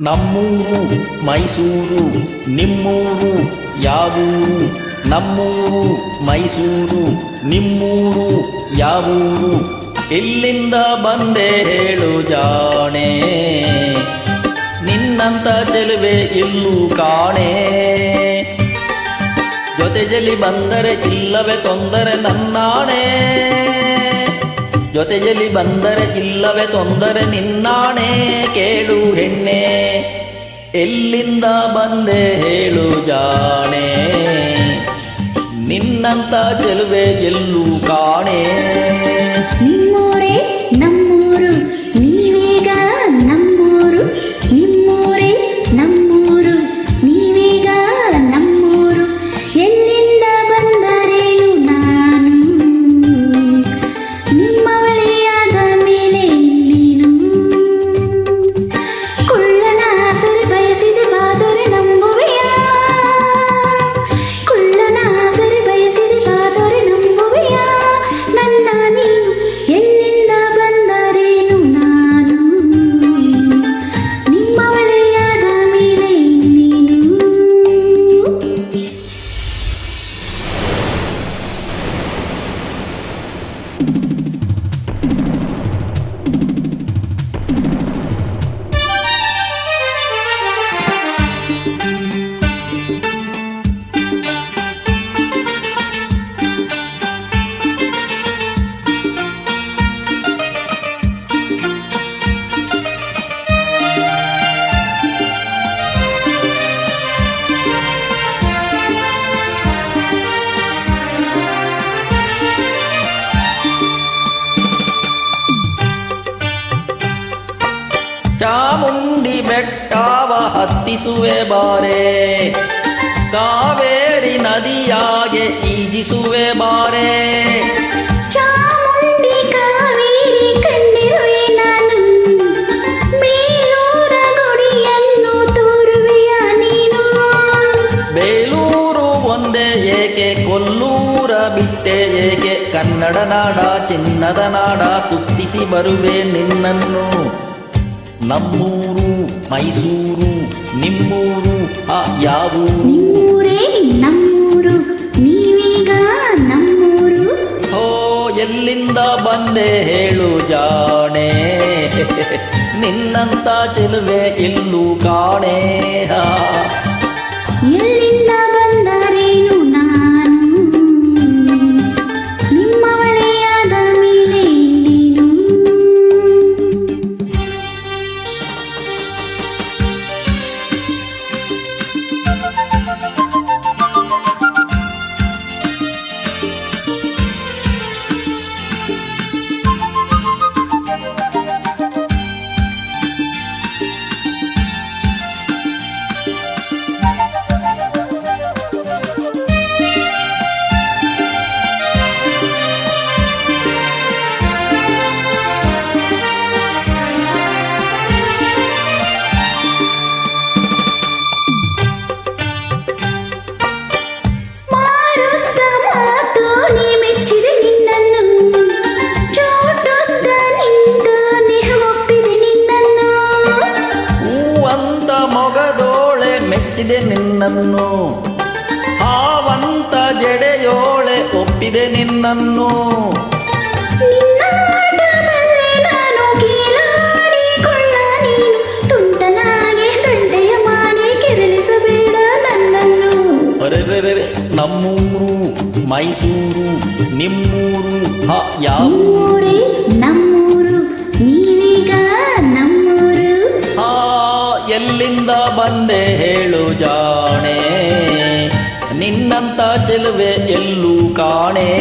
ನಮ್ಮೂರು ಮೈಸೂರು ನಿಮ್ಮೂರು ಯಾವೂರು? ನಮ್ಮೂರು ಮೈಸೂರು ನಿಮ್ಮೂರು ಯಾವೂರು? ಇಲ್ಲಿಂದ ಬಂದೆ ಹೇಳು ಜಾಣೆ, ನಿನ್ನಂತ ಚೆಲುವೆ ಇಲ್ಲೂ ಕಾಣೆ. ಜೊತೆಯಲ್ಲಿ ಬಂದರೆ ಇಲ್ಲವೇ ತೊಂದರೆ ನನ್ನಾಣೆ, ಜೊತೆಯಲ್ಲಿ ಬಂದರೆ ಇಲ್ಲವೇ ತೊಂದರೆ ನಿನ್ನಾಣೆ. ಕೇಳು ಹೆಣ್ಣೆ, ಎಲ್ಲಿಂದ ಬಂದೆ ಹೇಳು ಜಾಣೆ, ನಿನ್ನಂತ ಚೆಲುವೆ ಎಲ್ಲೂ ಕಾಣೆ. ನಿಮ್ಮೂರೇ ನಮ್ಮೂರು, ನೀವೀಗ ನಮ್ಮೂರು. ನಿಮ್ಮೂರೇ ನಮ್ಮೂರು, ನೀವೀಗ ನಮ್ಮೂರು. ಎಲ್ಲಿಂದ ಬಂದರೇನು ನಾನು, ನಿಮ್ಮವಳಿಯಾದ ಮೇಲೆ ನೀನು. ಕುಳ್ಳನ ಆಸರೆ ಬಯಸಿದೆ ಬಾದರೆ ನಂಬುವೆಯಾ, ಕುಳ್ಳನ ಆಸರೆ ಬಯಸಿದೆ ಬಾದರೆ ನಂಬುವೆಯಾ. ನನ್ನ ನೀನು ಎಲ್ಲಿಂದ ಬಂದರೇನು ನಾನು, ನಿಮ್ಮವಳಿಯಾದ ಮೇಲೆ ನೀನು. ಚಾಮುಂಡಿ ಬೆಟ್ಟವ ಹತ್ತಿಸುವೆ ಬಾರೆ, ಕಾವೇರಿ ನದಿಯಾಗೆ ಈಜಿಸುವೆ ಬಾರೆ. ಚಾಮುಂಡಿ ಕಾವೇರಿ ಕಂಡಿರುವೆ ನಾನು, ಬೇಲೂರ ಗುಡಿಯನ್ನು ತೋರುವೆಯ ನೀನು. ಬೇಲೂರು ಒಂದೇ ಏಕೆ, ಕೊಲ್ಲೂರ ಬಿಟ್ಟೆ ಏಕೆ, ಕನ್ನಡ ನಾಡ ಚಿನ್ನದ ನಾಡ ಸುತ್ತಿಸಿ ಬರುವೆ ನಿನ್ನನ್ನು. ನಮ್ಮೂರು ಮೈಸೂರು ನಿಮ್ಮೂರು ಯಾವೂರು? ನಿಮ್ಮೂರೇ ನಮ್ಮೂರು, ನೀವೀಗ ನಮ್ಮೂರು. ಓ ಎಲ್ಲಿಂದ ಬಂದೆ ಹೇಳು ಜಾಣೆ, ನಿನ್ನಂತ ಚೆಲುವೆ ಎಲ್ಲೂ ಕಾಣೆ. ಎಲ್ಲಿಂದ ಬಂದರೇನು ನಾನು, ನಿಮ್ಮವಳೆಯಾದ ಮೇಲೆ ನೀನು. ಮೆಚ್ಚಿದೆ ನಿನ್ನನ್ನು, ಹಾವಂತ ಜಡೆಯೋಳೆ ಒಪ್ಪಿದೆ ನಿನ್ನನ್ನು. ನಾನು ಕೀಲಾಡಿಕೊಳ್ಳ ನೀನು, ತುಂಟನಾಗೆ ತಂಟೆಯ ಮಾಡಿ ಕೆರಳಿಸಬೇಡ ನನ್ನನ್ನು. ಅರೆರೆರೆ ನಮ್ಮೂರು ಮೈಸೂರು ನಿಮ್ಮೂರು ಯಾವೂರೇ ನಮ್ಮೂರು, ನೀವೀಗ ನಮ್ಮೂರು. ಎಲ್ಲಿಂದ ಬಂದೆ ಹೇಳು ಜಾಣೆ, ನಿನ್ನಂತ ಚೆಲುವೆ ಎಲ್ಲೂ ಕಾಣೆ.